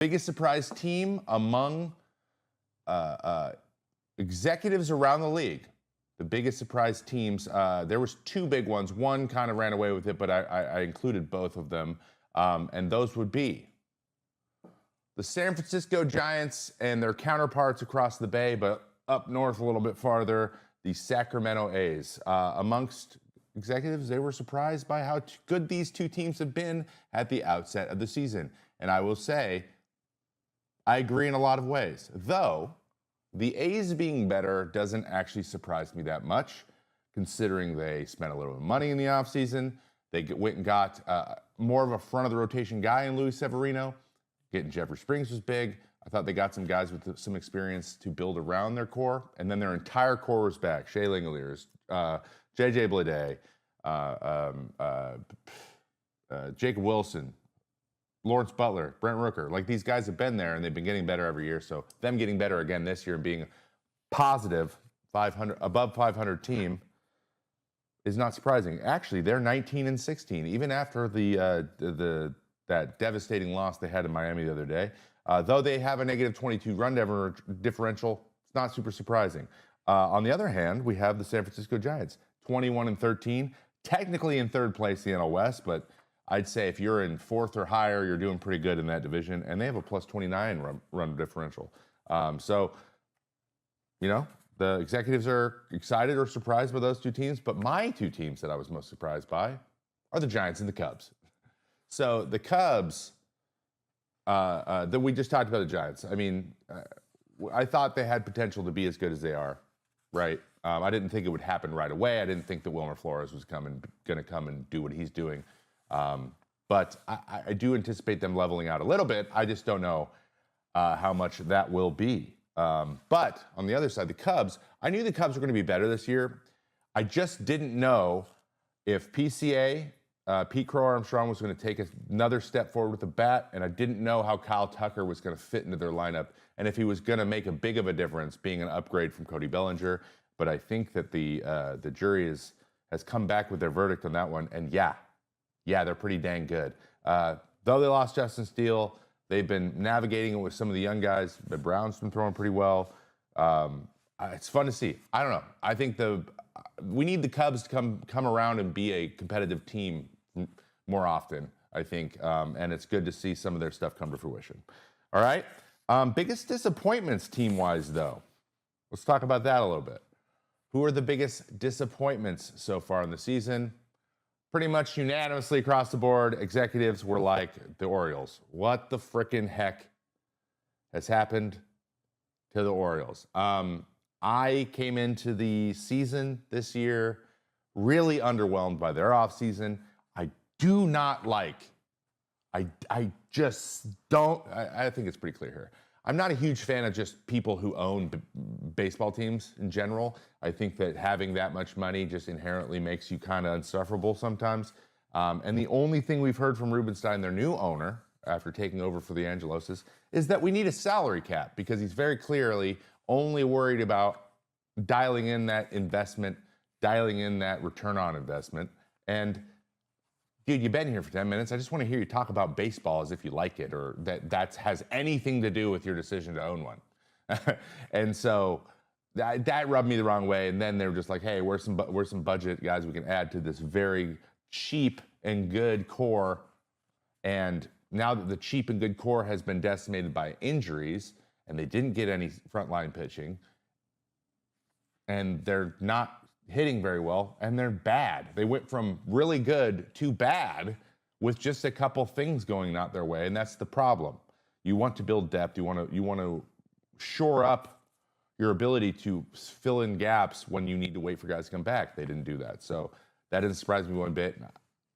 Biggest surprise team among executives around the league. The biggest surprise teams. There was two big ones. One kind of ran away with it, but I included both of them. And those would be the San Francisco Giants and their counterparts across the bay, but up north a little bit farther, the Sacramento A's. Amongst executives, they were surprised by how good these two teams have been at the outset of the season. And I will say, I agree in a lot of ways. Though, the A's being better doesn't actually surprise me that much, considering they spent a little bit of money in the offseason. They went and got more of a front-of-the-rotation guy in Luis Severino. Getting Jeffrey Springs was big. I thought they got some guys with some experience to build around their core, and then their entire core was back. Shea Langeliers, J.J. Bleday, Jacob Wilson, Lawrence Butler, Brent Rooker. Like, these guys have been there, and they've been getting better every year. So them getting better again this year and being positive 500, above 500 team is not surprising. Actually, they're 19-16, even after that devastating loss they had in Miami the other day. Though they have a negative 22 run differential, it's not super surprising. On the other hand, we have the San Francisco Giants, 21-13, technically in third place in the NL West, but I'd say if you're in fourth or higher, you're doing pretty good in that division, and they have a plus 29 run differential. So, you know, the executives are excited or surprised by those two teams, but my two teams that I was most surprised by are the Giants and the Cubs. So the Cubs, that we just talked about the Giants. I mean, I thought they had potential to be as good as they are, right? I didn't think it would happen right away. I didn't think that Wilmer Flores was going to come and do what he's doing. But I do anticipate them leveling out a little bit. I just don't know how much that will be. But on the other side, the Cubs, I knew the Cubs were going to be better this year. I just didn't know if PCA, Pete Crow Armstrong, was going to take another step forward with the bat, and I didn't know how Kyle Tucker was going to fit into their lineup, and if he was going to make a big of a difference being an upgrade from Cody Bellinger. But I think that the jury has come back with their verdict on that one, and yeah, they're pretty dang good. Though they lost Justin Steele, they've been navigating it with some of the young guys. The Brown's been throwing pretty well. It's fun to see. I don't know. I think we need the Cubs to come around and be a competitive team more often, I think. And it's good to see some of their stuff come to fruition. All right. Biggest disappointments team-wise, though. Let's talk about that a little bit. Who are the biggest disappointments so far in the season? Pretty much unanimously across the board, executives were like the Orioles. What the frickin' heck has happened to the Orioles? I came into the season this year really underwhelmed by their offseason. I do not like, I just don't, I think it's pretty clear here. I'm not a huge fan of just people who own baseball teams in general. I think that having that much money just inherently makes you kind of insufferable sometimes. And the only thing we've heard from Rubenstein, their new owner, after taking over for the Angeloses, is that we need a salary cap, because he's very clearly only worried about dialing in that investment, dialing in that return on investment. And dude, you've been here for 10 minutes. I just want to hear you talk about baseball as if you like it, or that has anything to do with your decision to own one. And so that rubbed me the wrong way. And then they were just like, hey, where's some budget guys we can add to this very cheap and good core. And now that the cheap and good core has been decimated by injuries, and they didn't get any frontline pitching, and they're not hitting very well, and they're bad. They went from really good to bad with just a couple things going not their way, and that's the problem. You want to build depth. You want to shore up your ability to fill in gaps when you need to wait for guys to come back. They didn't do that, so that didn't surprise me one bit.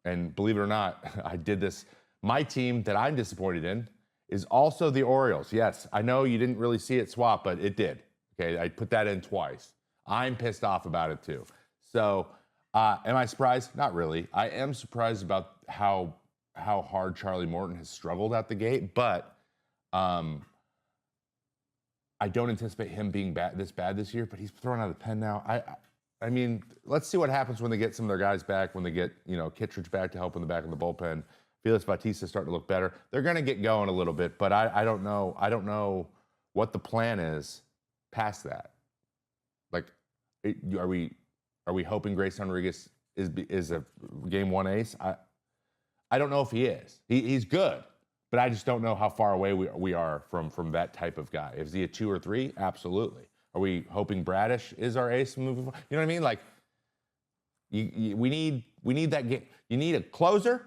And believe it or not, I did this. My team that I'm disappointed in is also the Orioles. Yes, I know you didn't really see it swap, but it did. Okay, I put that in twice. I'm pissed off about it too. So, am I surprised? Not really. I am surprised about how hard Charlie Morton has struggled out the gate, but I don't anticipate him being this bad this year. But he's throwing out of the pen now. I mean, let's see what happens when they get some of their guys back. When they get Kittredge back to help in the back of the bullpen. Felix Bautista starting to look better. They're going to get going a little bit, but I don't know. I don't know what the plan is past that. Like, are we hoping Grayson Rodriguez is a game one ace? I don't know if he is. He's good, but I just don't know how far away we are from that type of guy. Is he a 2 or 3? Absolutely. Are we hoping Bradish is our ace moving forward? You know what I mean? Like, we need that game. You need a closer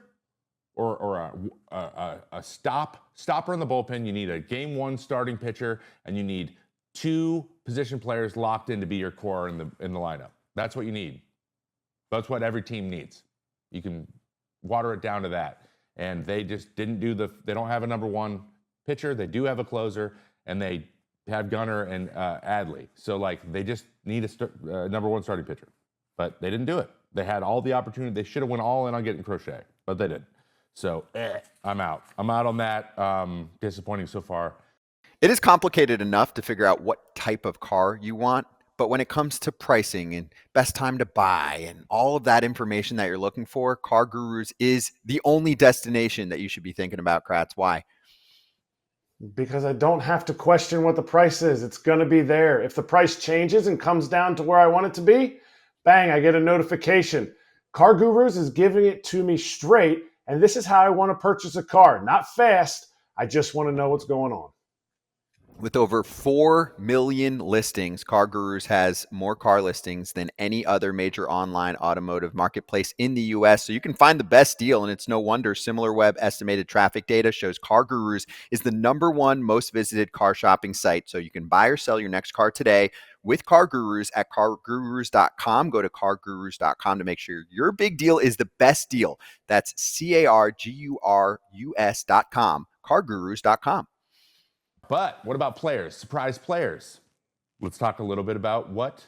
or a stopper in the bullpen. You need a game one starting pitcher, and you need 2 position players locked in to be your core in the lineup. That's what you need. That's what every team needs. You can water it down to that. And they just didn't do they don't have a number 1 pitcher. They do have a closer, and they have Gunnar and Adley. So, like, they just need a number 1 starting pitcher. But they didn't do it. They had all the opportunity. They should have went all in on getting Crochet, but they didn't. So, I'm out. I'm out on that. Disappointing so far. It is complicated enough to figure out what type of car you want, but when it comes to pricing and best time to buy and all of that information that you're looking for, Car Gurus is the only destination that you should be thinking about, Kratz. Why? Because I don't have to question what the price is. It's going to be there. If the price changes and comes down to where I want it to be, bang, I get a notification. Car Gurus is giving it to me straight, and this is how I want to purchase a car. Not fast. I just want to know what's going on. With over 4 million listings, Car Gurus has more car listings than any other major online automotive marketplace in the U.S. So you can find the best deal, and it's no wonder SimilarWeb estimated traffic data shows Car Gurus is the number 1 most visited car shopping site. So you can buy or sell your next car today with Car Gurus at cargurus.com. Go to cargurus.com to make sure your big deal is the best deal. That's cargurus.com, cargurus.com. But what about players? Surprise players. Let's talk a little bit about what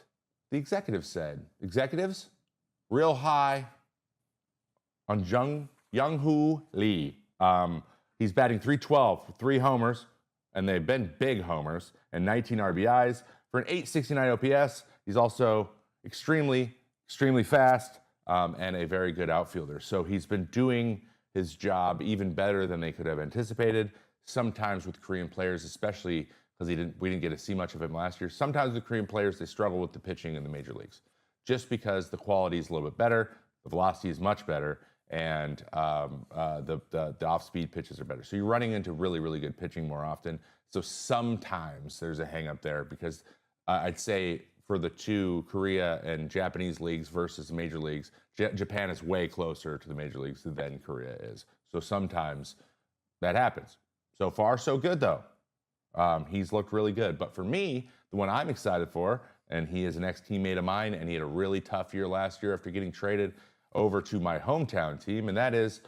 the executives said. Executives, real high on Jung Hoo Lee. He's batting .312 with 3 homers, and they've been big homers, and 19 RBIs for an .869 OPS. He's also extremely fast and a very good outfielder. So he's been doing his job even better than they could have anticipated. Sometimes with Korean players, especially because we didn't get to see much of him last year. Sometimes with Korean players, they struggle with the pitching in the major leagues, just because the quality is a little bit better, the velocity is much better, and the off-speed pitches are better. So you're running into really good pitching more often. So sometimes there's a hang-up there because I'd say for the 2 Korea and Japanese leagues versus the major leagues, Japan is way closer to the major leagues than Korea is. So sometimes that happens. So far, so good, though. He's looked really good. But for me, the one I'm excited for, and he is an ex-teammate of mine, and he had a really tough year last year after getting traded over to my hometown team, and that is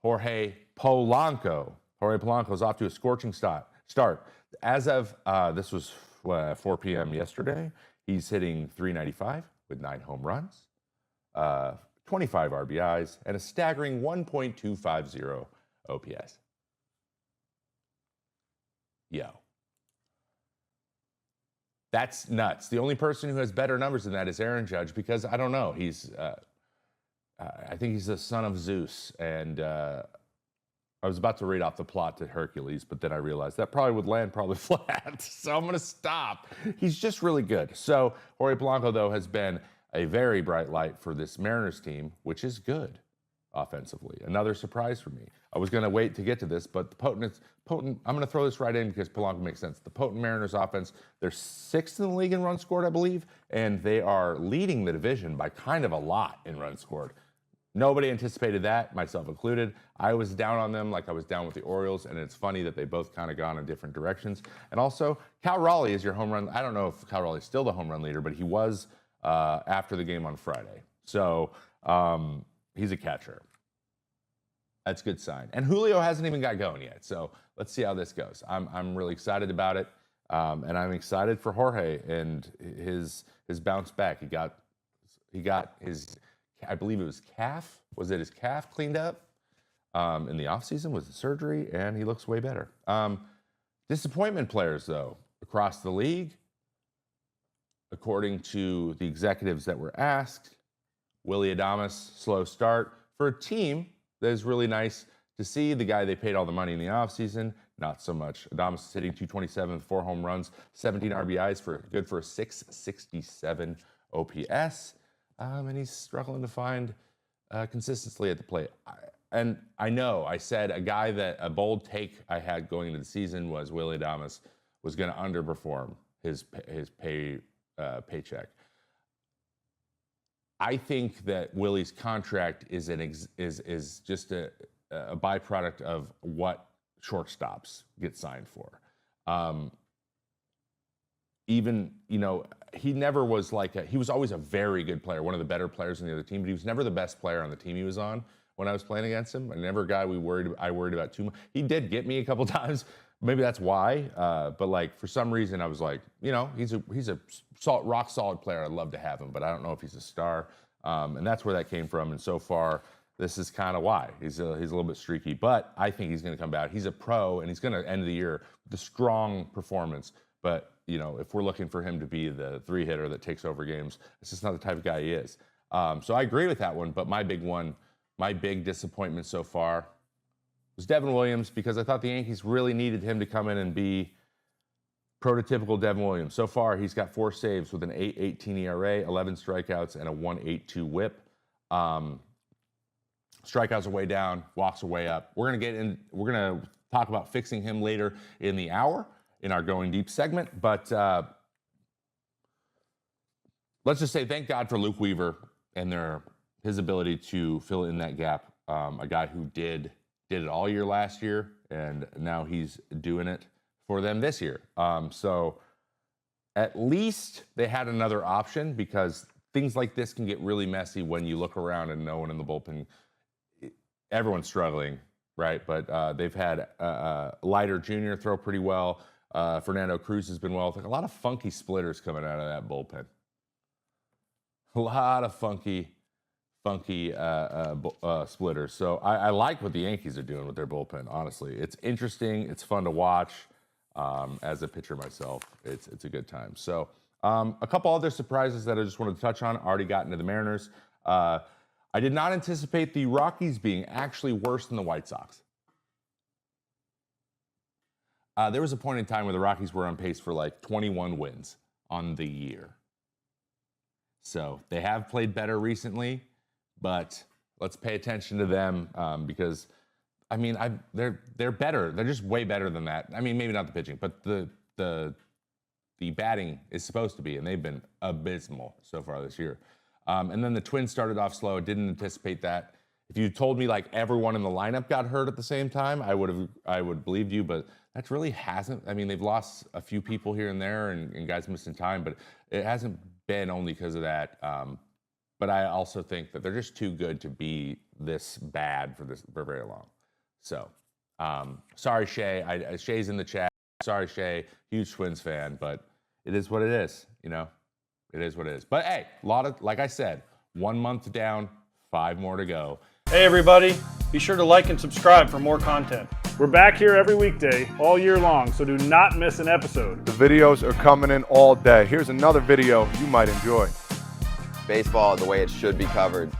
Jorge Polanco. Jorge Polanco is off to a scorching start. As of, this was 4 p.m. yesterday, he's hitting .395 with 9 home runs, 25 RBIs, and a staggering 1.250 OPS. Yo. That's nuts. The only person who has better numbers than that is Aaron Judge, because I don't know. I think he's the son of Zeus. And I was about to read off the plot to Hercules, but then I realized that probably would land flat. So I'm going to stop. He's just really good. So Jorge Polanco, though, has been a very bright light for this Mariners team, which is good offensively. Another surprise for me. I was going to wait to get to this, but the potent, I'm going to throw this right in because Polanco makes sense. The potent Mariners offense, they're 6th in the league in runs scored, I believe, and they are leading the division by kind of a lot in runs scored. Nobody anticipated that, myself included. I was down on them like I was down with the Orioles, and it's funny that they both kind of gone in different directions. And also, Cal Raleigh is your home run. I don't know if Cal Raleigh's still the home run leader, but he was after the game on Friday. So he's a catcher. That's a good sign. And Julio hasn't even got going yet. So let's see how this goes. I'm really excited about it. And I'm excited for Jorge and his bounce back. He got his, I believe it was calf. Was it his calf cleaned up in the offseason? Was it surgery? And he looks way better. Disappointment players, though, across the league. According to the executives that were asked, Willy Adames, slow start for a team that is really nice to see. The guy they paid all the money in the offseason, not so much. Adames is hitting 227 with 4 home runs, 17 RBIs good for a 667 OPS. And he's struggling to find consistency at the plate. And I know I said a bold take I had going into the season was Willy Adames was going to underperform his paycheck. I think that Willie's contract is just a byproduct of what shortstops get signed for. He never was he was always a very good player, one of the better players on the other team, but he was never the best player on the team he was on when I was playing against him. And never a guy I worried about too much. He did get me a couple times. Maybe that's why. But for some reason I was he's a rock solid player. I'd love to have him, but I don't know if he's a star. And that's where that came from. And so far, this is kind of why. He's a little bit streaky, but I think he's going to come back. He's a pro, and he's going to end the year with a strong performance. But, if we're looking for him to be the 3-hitter that takes over games, it's just not the type of guy he is. So I agree with that one, but my big disappointment so far was Devin Williams, because I thought the Yankees really needed him to come in and be prototypical Devin Williams. So far, he's got 4 saves with an 8.18 ERA, 11 strikeouts, and a 1.82 WHIP. Strikeouts are way down, walks are way up. We're gonna talk about fixing him later in the hour in our Going Deep segment. But let's just say thank God for Luke Weaver and his ability to fill in that gap. A guy who did it all year last year, and now he's doing it for them this year. So at least they had another option, because things like this can get really messy when you look around and no one in the bullpen. Everyone's struggling, right? But they've had Leiter Jr. throw pretty well. Fernando Cruz has been well. A lot of funky splitters coming out of that bullpen. A lot of funky splitters. So I like what the Yankees are doing with their bullpen, honestly. It's interesting. It's fun to watch. As a pitcher myself, it's a good time. So a couple other surprises that I just wanted to touch on. Already got into the Mariners. I did not anticipate the Rockies being actually worse than the White Sox. There was a point in time where the Rockies were on pace for 21 wins on the year. So they have played better recently, but let's pay attention to them because, they're better. They're just way better than that. Maybe not the pitching, but the batting is supposed to be, and they've been abysmal so far this year. And then the Twins started off slow. Didn't anticipate that. If you told me everyone in the lineup got hurt at the same time, I would believed you, but that really hasn't. They've lost a few people here and there, and guys missing time, but it hasn't been only because of that. But I also think that they're just too good to be this bad for very long. So, sorry, Shay. Shay's in the chat. Sorry, Shay. Huge Twins fan, but it is what it is. It is what it is. But hey, like I said, 1 month down, 5 more to go. Hey everybody, be sure to like and subscribe for more content. We're back here every weekday, all year long, so do not miss an episode. The videos are coming in all day. Here's another video you might enjoy. Baseball the way it should be covered.